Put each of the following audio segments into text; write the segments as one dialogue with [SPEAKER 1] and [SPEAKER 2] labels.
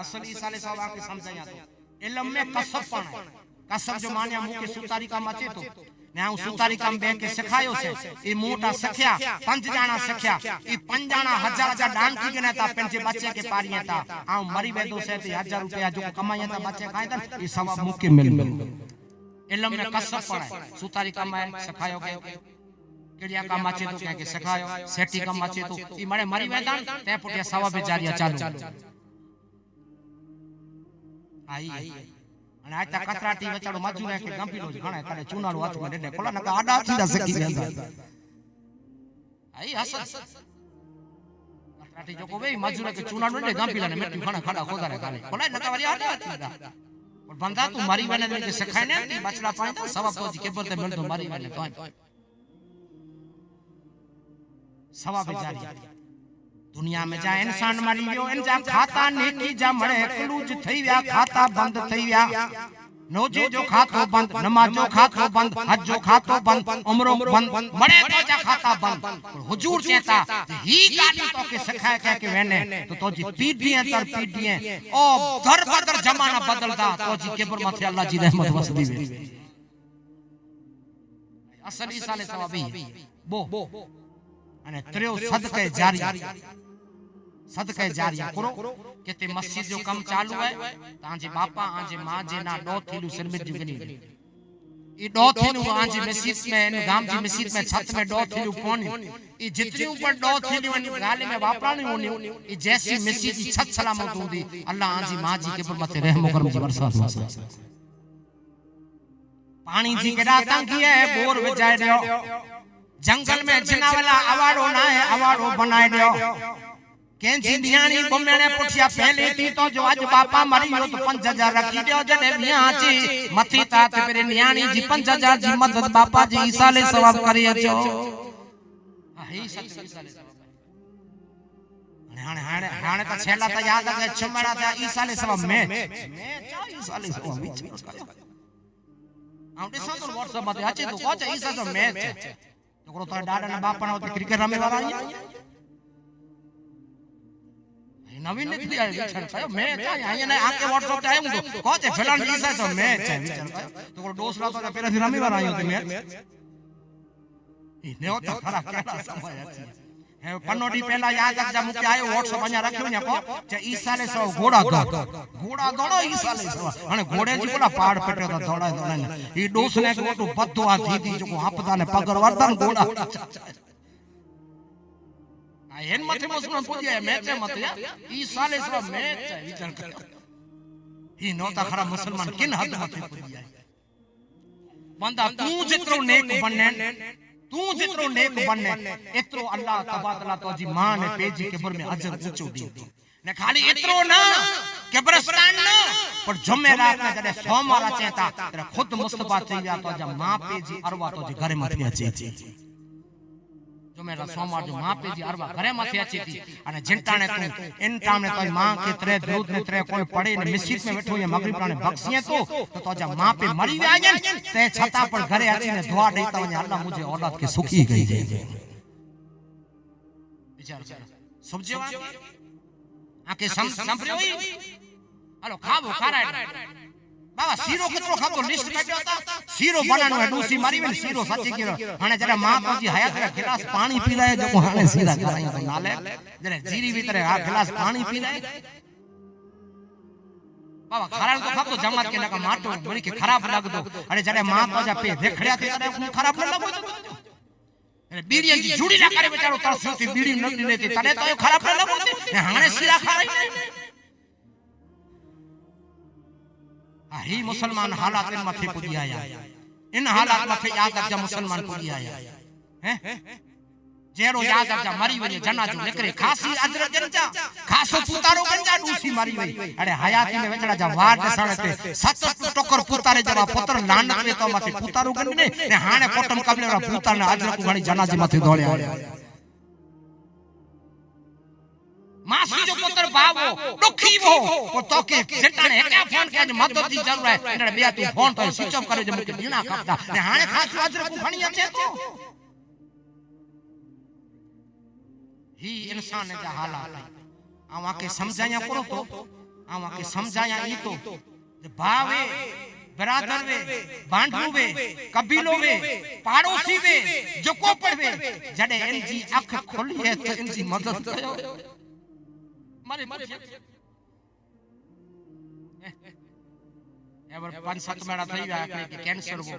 [SPEAKER 1] असल ईसा अलैहि सलाम के समझाया तो इल्म में कसब पण है कसब जो मानिया मुके सुतारी काम अचे तो ने हूं सुतारी काम बे के सिखायो से ई मोटा सख्या 5 जाना सख्या ई 5 जाना हजार हजार दान की गने ता पंजे बच्चे के पारिया ता आ मरी वेदो से 1000 रुपया जो कमाया ता बच्चे खाए ता ई सब मुके मिल इल्म में कसब पण है सुतारी काम है सिखायो के केड़िया काम अचे तो के सिखायो सेठी काम अचे तो ई माने मरी वेदा ते पुटिया सवा बेचारिया चालू आई અને આ તા કતરાટી વચાડો મજૂર કે ગંભીરો ઘણા કરે ચૂનાળો હાથ માં ડે કોલા નકા આડા થીડા સકી ગયા આઈ હસન કતરાટી જો કોવે મજૂર કે ચૂનાળો ડે ગંભીરા ને મેટી ઘણા ખડા ખોદારે કરે કોલા નકા વારી આડા થીડા પણ બંદા તું મારી વેને કે સખાય ને તી બચડા પાણી તો સવા પોજી કે બોલતે મેલ તો મારી વેને તો સવા બેચારી दुनिया में जा इंसान मरी गयो इन जा खाता नेकी जा मळे क्लूज थई व्या खाता बंद थई व्या नोजे जो खातो बंद नमाजो खातो बंद हज जो खातो बंद उम्रो बंद मळे तो जा खाता बंद हुजूर कहता ही गाड़ी तो के सिखाए कह के वेने तो जी पीढ़ी तर पीढ़ी ओ दर बदर जमाना बदलदा तो जी केबर माथे अल्लाह जी रहमत वसदी वे असली साले सवाबी बो अने त्रियो सदके जारी सदके जारी करो केते मस्जिद जो काम चालू है तांजे बापा आंजे मां जे ना डो थीलू सिरमित जुगनी ई डो थीलू आंजे मस्जिद में इन गाम जी मस्जिद में छत में डो थीलू कोनी ई जितनी ऊपर डो थीलू इन गाले में वापरानी होनी ई जैसी मस्जिद की छत सलामत होंदी अल्लाह आंजी मां जी के पर मते रहम करम जी बरसात पानी जी केड़ा तंगी है बोर वजाए दियो जंगल में जिनावला अवाड़ो ना है अवाड़ो बनाए दियो केंजी नियाणी बमेणे पुठिया पहले थी तो जो आज बापा मरी हो तो 5000 रखी दियो जने मियां ची मथी तात पेरे नियाणी जी 5000 जी मदद बापा जी ईसा अलैहि सवाब करी अचो ही ईसा अलैहि सवाब हाणे तो छेला तो याद है छमड़ा था ईसा अलैहि सवाब में ईसा अलैहि सवाब विच आउं ॾिसां तो व्हाट्सएप मथे अचे तो कोच ईसा जो मैच छोकरो तो डाडा ना बापा ना क्रिकेट रमे वाला आया नवीन ने दिया विचार कयो मैच आया ने आके व्हाट्सएप पे आयो तो कोच फिलहाल ईसा जो मैच है विचार कयो तो दोस्त तो पहले से रमे वाला आयो तो मैच ने तो खरा केला समय अछि है पन्नोडी पहला याद रख जा मुके आयो व्हाट्सएप अኛ रखियो ने को जे ईसा ने सो घोड़ा दौड़ो ईसा ने सो अने घोड़े जी बोला पहाड़ पट्यो तो दौड़ा ई दोस्त ने को बद्दो आ दीदी जो हपदा ने पगर वर्दन घोड़ा हेन मथे मुसलमान पुजिया मैच मत या ईसा ने सो मैच विचार करो ही नो ता खरा मुसलमान किन हद मथे पुजिया बंदा तू जितरो नेक बनने तू जितरो नेक बनने एतरो अल्लाह तबादला तो जी मां ने पेजी केबर में अजर ऊंचो दी ने खाली एतरो ना कब्रिस्तान ना पर जुमेरात में जदे सोमवार अचेता तेरा खुद मुस्तफा थई गया तो जा मां पेजी अरवा तो जी घरे मथे अचे जुमेरा सोमवार जो मां पेजी अरवा घरे मथे अचे थी अने जिंटाने तू इन टाइम ने तो मां के तरे दूध ने तरे कोई पड़े ने मस्जिद में बैठो या मगरिब ने बख्शिए तो जा मां पे मरी वया ते छता पर घरे अची ने दुआ देता वने अल्लाह मुझे औलाद के सुखी गई जे विचार समझो आके संभरियो हेलो खाबो खारा बाबा सीरो कितरो खाबो लिस्ट काढ्यो ता सीरो बनानो है डूसी मारी में सीरो सच्ची कीरो हाने जरा मां तो जी हयात रे गिलास पानी पी लाए जो हाने सीरा कराई तो नाले जरे जीरी भीतर आ गिलास पानी पी लाए बाबा खराब तो खाबो जमात के नका माटो बड़ी के खराब लग दो अरे जरे मां तो जा पे देखड़या थे तने खराब न लगो अरे बीड़ी की जुड़ी ना करे बेचारो तरसो थी बीड़ी न लेती तने तो खराब न लगो हाने सीरा खाई ही मुसलमान हालात इन मथे पुजी आया इन हालात मथे याद रखजा मुसलमान पुजी आया हैं जेरो याद रखजा मरी वने जनाजो निकरे खासी अजर जनजा खासो पुतारो गंजा डूसी मरी वई अरे हयाती में वेचड़ा जा वार दसण ते सत टोकर पुतारे जरा पुत्र लानत में तो मथे पुतारो गन ने हाने कोटम कबले रा पुतार ने अजर को घणी जनाजे मथे दौड़े मासी जो पुत्र बावो दुखी वो तो के जटाने क्या फोन के आज मदद दी जरूर है इने बिया तू फोन तो स्विच ऑफ करे जे मुके दीना खपदा ने हाने खास अजर को घणी अचे तो ही इंसान जा हालात आवा के समझाया करो तो आवा के समझाया ई तो भावे बरादर वे बांधू वे कबीलो वे पड़ोसी वे जो को पड़वे जडे इनजी आंख खोली है तो इनजी मदद कयो मारे एवर 5-7 महीना થઈ ગયા કે કેન્સર वो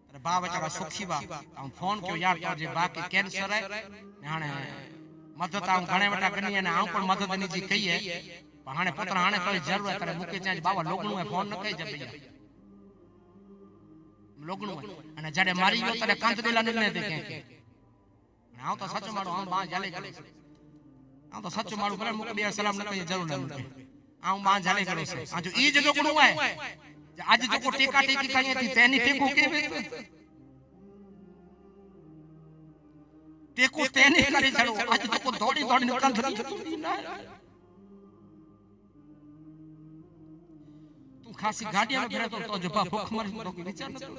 [SPEAKER 1] अरे बा बेचारा सुखी बा हम फोन क्यों यार तो जे बा के कैंसर है हाने मदद आऊं घणे वटा करनी है आऊं पण मदद नी जी कही है हाने पुत्र हाने कोई जरूरत करे मुके चाहे बाबा लोगणू है फोन न कही जबैया लोगणू है अने जडे मारी गयो तने कांत देला ने दे के आऊं तो सच मारो हम बा जाले करे आऊं तो सच मारो करे मुके बे सलाम न कही जरूर न आऊं बा जाले करे से आ जो ई जो लोगणू है आज जो को टेका टेकी कही थी तेनी टेको के टेको तेने करे चलो आज तो को दौड़ी दौड़ी निकल रही तू खासी गाड़ी में फिरे तो जब भूख मर तो के विचार न करो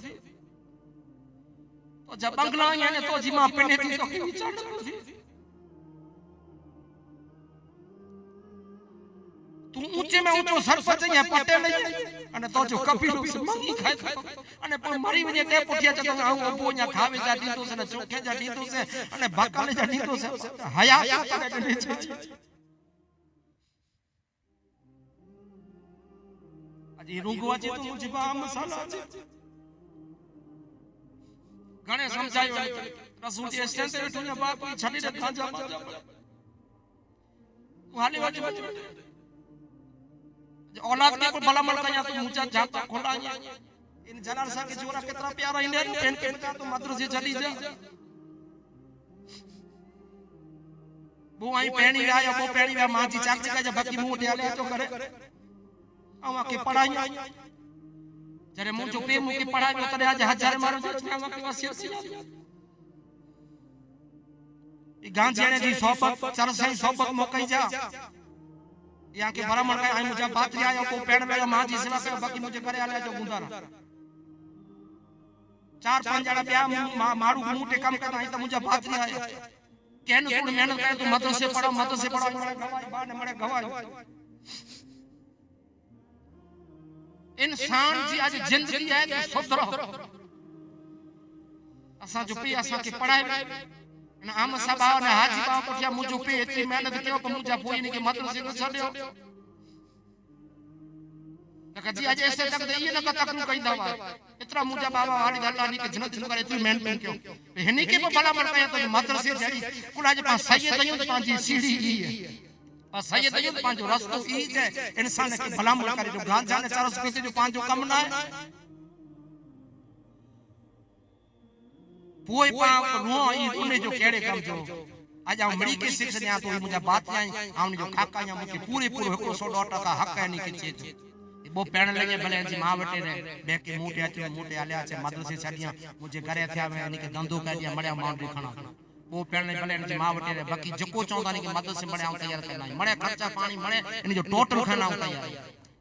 [SPEAKER 1] तो जब बंगला याने तो जी मां पेने थी तो के विचार न करो तू ऊंचे में ऊंचो सरपंच या पटेल અને તો જો કપીલો મંગી ખાય અને પણ મરી વને તે પૂઠિયા ચતો આવું પોયા ખાવે જા દીધો છે ને ચોખે જા દીધો છે અને બાકાલે જા દીધો છે હયા કરે છે આજે રૂંગવા છે તો મુજે બા મસાલા છે ઘણે સમજાયો રસૂલ જે સ્ટેન્ડ બેઠો ને બાપ છડી દે ખાંજા હાલી વાજી औलाद के को भलामण कया तो मुचा जाता खोला इन जलाल सा के जोरा कितना प्यारा इंडिया पेन के बता तो मद्रसे चली जा वो आई पेणी आया वो पेणी वा मां जी चाकरी का बाकी मुंह ढाले तो करे आवा के पढ़ाई जरे मुंह जो पे मुंह की पढ़ाई करे आज 1000 मारो आवा के वसियत ई गांजेने जी सोबत चरसई सोबत मोकई जा यहाँ के बराबर का आई मुझे बात आया को पेड़ में मां जी सेवा से बाकी मुझे करे आले जो गुंदारा 4-5 जणा ब्या मारू मुटे काम करना है तो मुझे बात आया केन कोण मेहनत करे तो मदरसे पढ़ो बाद मरे गवाई इंसान जी आज जिंदगी है तो सुधरो असा जो पे असा के पढ़ाई ना आम सबाव ने हाजी बाव पुठिया मुजो पे इतनी मेहनत कयो को मुजा पोई ने के मदरसे को छड्यो तक जी आज ऐसे तक ये न तक नु कई दवा इतना मुजा बाबा वाली गल्ला नी के जन्नत नु करे इतनी मेहनत क्यों हनी के भला मर कया तो मदरसे जड़ी कुल आज पा सैयद अयो तो पांजी सीढ़ी ई है और सैयद अयो तो पांजो रास्तो ई है इंसान के भला मर करे जो गांजा ने 400 पैसे जो पांजो कम ना है पोए पा रो ई उने जो केड़े काम जो आज आ मड़ी के शिक्षा ने तो मुझे बात आई आउन जो काका या मुके पूरे 100% हक है नी के चेत बो पेण लगे भले जी मां वटे रे बेके मोटे आल्या छे मदरसे छडिया मुझे घरे थया में नी के धंधो कर दिया मड़या मांडी खाना वो पेण ने भले जी मां वटे रे बाकी जको चौंदा नी के मदरसे मड़या तैयार करना मड़े खर्चा पानी मड़े इन जो टोटल खाना तैयार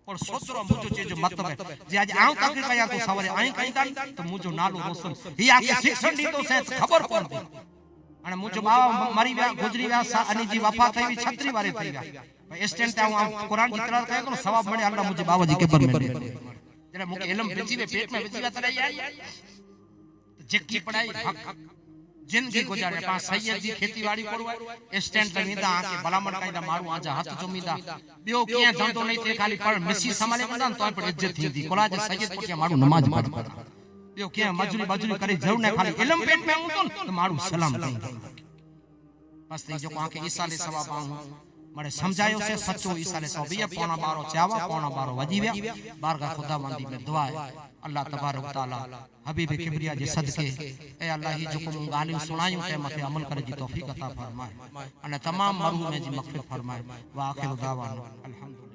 [SPEAKER 1] और सोचरो मुझो चीज जो मतलब है जे आज आऊं तक कया तो सवारे आई कईदा तो मुझो नालो रोशन ही आके शिक्षण दी तो से खबर कोन थी अने मुझो बाबा मरी गया गुजरी गया अनी जी वफा थई 36 वारे थई गया स्टैंड ता हूं कुरान की तरह कहे तो सवाब बने अल्लाह मुझे बाबा जी के पर में जरा मुके इल्म बेची वे पेट में बेची तलाई आई जेकी पढ़ाई हक जिंदगी गुजारे पा सैयद जी खेतीवाड़ी करवा स्टैंड पे वींदा आके भलामण कायदा मारू आजा हाथ चुमीदा बियो किया धंधो नहीं थे खाली पर मिसी संभाले कंदा तो पर इज्जत थी कोला जे सैयद पुछे मारू नमाज पढ़ बियो किया मजूरी करे जरूर ने खाली इल्म पेट में हूं तो मारू सलाम कई बस ते जो आके ईसा ले सवाब आऊं मरे समझायो से सच्चो ईसा ने 112 चावा 12 वजी गया बारगाह खुदावंदी में दुआ है अल्लाह तबारक तआला हबीब किबरिया जे सदके ए अल्लाह ही जो को गालियों सुनायूं ते मथे अमल करे जी तौफीक अता फरमाए अने तमाम मरहूम जी मगफिरत फरमाए वा आखिर दावा अल्हम्दुलिल्लाह।